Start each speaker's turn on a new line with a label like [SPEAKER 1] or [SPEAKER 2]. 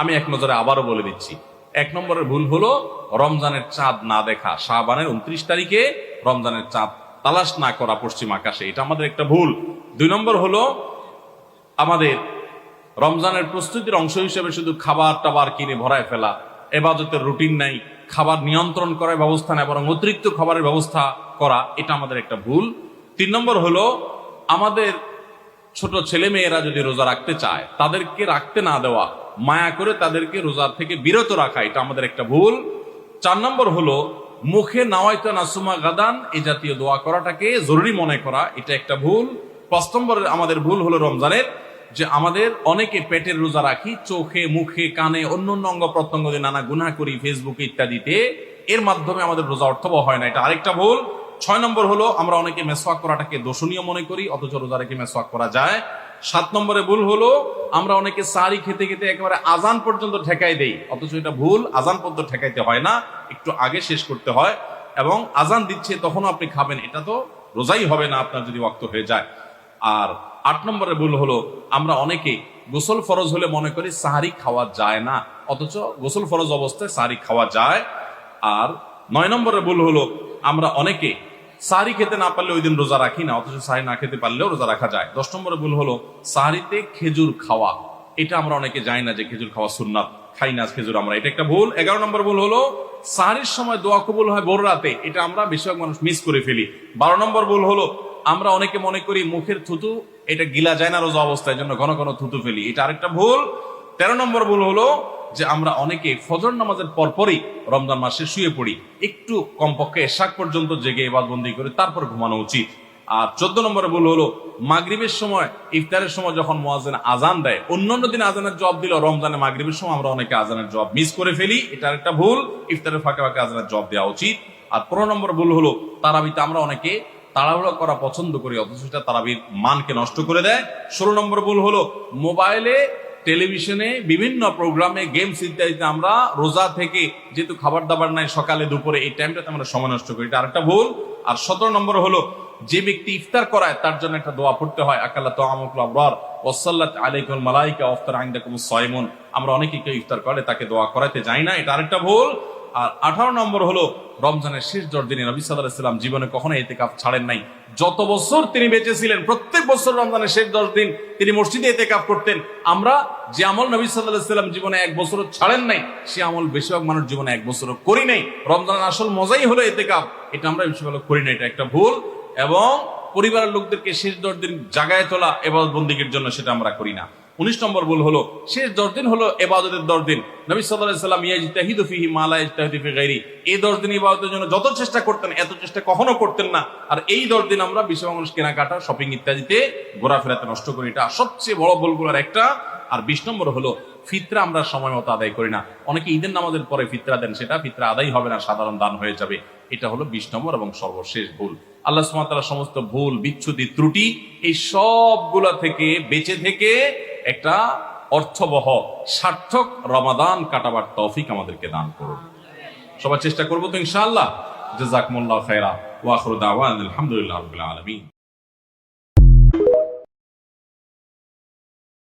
[SPEAKER 1] আমি এক নজরে আবারও বলে দিচ্ছি। 1 নম্বরের ভুল হলো রমজানের চাঁদ না দেখা, শাবানের 29 তারিখে রমজানের চাঁদ তালাশ না করা পশ্চিম আকাশে, এটা আমাদের একটা ভুল। 2 নম্বর হলো আমাদের রমজানের প্রস্তুতির অংশ হিসেবে শুধু খাবার টাবার কিনে ভরায় ফেলা, ইবাদতের রুটিন নাই, খাবার নিয়ন্ত্রণ করার ব্যবস্থা নেই, বরং অতিরিক্ত খাবারের ব্যবস্থা করা, এটা আমাদের একটা ভুল। 3 নম্বর হলো আমাদের ছোট ছেলে মেয়েরা যদি রোজা রাখতে চায় তাদেরকে রাখতে না দেওয়া, মায়া করে তাদেরকে রোজা থেকে বিরত রাখা, এটা আমাদের একটা ভুল। 4 নম্বর হলো মুখে নাওয়াইতা নাসুমা গাদান এই জাতীয় দোয়া করাটাকে জরুরি মনে করা, এটা একটা ভুল। 5 নম্বর আমাদের ভুল হলো রমজানের যে আমাদের অনেকে পেটের রোজা রাখি, চোখে মুখে কানে অন্য অঙ্গ প্রত্যঙ্গ দিয়ে নানা গুনাহ করি ফেসবুকে ইত্যাদিতে, এর মাধ্যমে আমাদের রোজা অর্থবহ হয় না, এটা আরেকটা ভুল। 6 নম্বর হলো আমরা অনেকে মেসওয়াক করাটাকে দোষণীয় মনে করি, অথচ রোজা রেখে মেসওয়াক করা যায়। 7 নম্বরে ভুল হলো আমরা অনেকে সারি খেতে খেতে একেবারে আজান পর্যন্ত ঠেকাই দেই, অথচ এটা ভুল, আজান পর্যন্ত ঠেকাইতে হয় না, একটু আগে শেষ করতে হয়। এবং আজান দিচ্ছে তখনও আপনি খাবেন, এটা তো রোজাই হবে না আপনার যদি ওয়াক্ত হয়ে যায়। আর 8 নম্বরের ভুল হলো আমরা অনেকে গোসল ফরজ হলে মনে করি সাহারি খাওয়া যায় না, অথচ গোসল ফরজ অবস্থায় সাহারি খাওয়া যায়। আর 9 নম্বরের ভুল হলো আমরা অনেকে সাহারি খেতে না পারলে ওই দিন রোজা রাখি না, অথচ সাহারি না খেতে পারলেও রোজা রাখা যায়। 10 নম্বরের ভুল হলো সাহারিতে খেজুর খাওয়া, এটা আমরা অনেকে জানি না যে খেজুর খাওয়া সুন্নাত, খাই না খেজুর আমরা, এটা একটা ভুল। 11 নম্বর ভুল হলো সাহারির সময় দোয়া কবুল হয় ভোর রাতে, এটা আমরা বেশিরভাগ মানুষ মিস করে ফেলি। 12 নম্বর ভুল হলো আমরা অনেকে মনে করি মুখের থুতু এটা গিলা যায় না রোজা অবস্থায়, জন্য ঘন ঘন থুতু ফেলি, এটা আরেকটা ভুল। 13 নম্বর ভুল হলো যে আমরা অনেকে ফজর নামাজের পরপরই রমজান মাসে শুয়ে পড়ি, একটু কমপক্ষে এশাক পর্যন্ত জেগে ইবাদতবন্দি করে তারপর ঘুমানো উচিত। আর 14 নম্বরে ভুল হলো মাগরিবের সময় ইফতারের সময় যখন মুয়াজ্জিন আজান দেয়, অন্যান্য দিন আজানের জবাব দিল, রমজানে মাগরিবের সময় আমরা অনেকে আজানের জবাব মিস করে ফেলি, এটা একটা ভুল। ইফতারের ফাঁকে ফাঁকে আজানের জবাব দেওয়া উচিত। আর 15 নম্বর ভুল হলো তারাবিতে আমরা অনেকে তাড়াহুড়ো করা পছন্দ করি, অথচ সেটা তারাবির মানকে নষ্ট করে দেয়। 16 নম্বর ভুল হলো মোবাইলে টেলিভিশনে বিভিন্ন প্রোগ্রামে গেমস ইত্যাদিতে আমরা রোজা থেকে যেহেতু খাবার দাবার নাই সকালে দুপুরে এই টাইমটাতে আমরা সময় নষ্ট করি, এটা আরেকটা ভুল। আর 17 নম্বর হলো যে ব্যক্তি ইফতার করায় তার জন্য একটা দোয়া পড়তে হয়, আকাল্লা তাআমুকুল আবরার ওয়াসাল্লাত আলাইকুল মালাইকা ওয়াফতার ইনদাকুমুস সাইমুন, আমরা অনেকে কেউ ইফতার করে তাকে দোয়া করাইতে যাই না, এটা আরেকটা ভুল। আর 18 নম্বর হলো রমজানের শেষ 10 দিনে নবী সাল্লাল্লাহু আলাইহি ওয়াসাল্লাম জীবনে কখনো ইতিকাফ ছাড়েন নাই, যত বছর তিনি বেঁচে ছিলেন প্রত্যেক বছর রমজানের শেষ 10 দিন তিনি মসজিদে ইতিকাফ করতেন। আমরা যে আমল নবী সাল্লাল্লাহু আলাইহি ওয়াসাল্লাম জীবনে 1 বছর ছাড়েন নাই, সে আমল বেশিরভাগ মানুষ জীবনে 1 বছর করি নাই। রমজানের আসল মজাই হলো ইতিকাফ, এটা আমরা বেশিরভাগ করি না, এটা একটা ভুল। এবং পরিবারের লোকদেরকে শেষ 10 দিন জাগায় তোলা ইবাদত বন্দেগীর জন্য, সেটা আমরা করি না। 19 নম্বর ভুল হলো শেষ 10 দিন হলো ইবাদতের 10 দিন, নবী সাল্লাল্লাহু আলাইহি ওয়াসাল্লাম ইয়াজতাহিদু ফিহি মা লা ইয়াজতাহিদু ফি গায়রি, এই 10 দিন ইবাদতের জন্য যত চেষ্টা করতেন এত চেষ্টা কখনো করতেন না। আর এই 10 দিন আমরা বেশিরভাগ মানুষ কেনাকাটা শপিং ইত্যাদিতে ঘোরাফেরাতে নষ্ট করি, এটা সবচেয়ে বড় ভুলগুলোর একটা। আর 20 নম্বর হলো ফিতরা আমরা সময় মতো আদায় করি না, অনেকে ঈদের নামাজের পরে ফিতরা দেন, সেটা ফিতরা আদায় হবে না, সাধারণ দান হয়ে যাবে, এটা হলো 20 নম্বর এবং সর্বশেষ ভুল। আল্লাহ সুবহানাহু ওয়া তাআলা সমস্ত ভুল বিচ্যুতি ত্রুটি এই সবগুলা থেকে বেঁচে থেকে একটা অর্থবহ সার্থক রমাদান কাটাবার তৌফিক আমাদেরকে দান করুন। সবাই চেষ্টা করবো তো ইনশাআল্লাহ। জাযাকুমুল্লাহু খায়রা ওয়া আখিরু দাওয়ানা আলহামদুলিল্লাহি রাব্বিল আলামিন।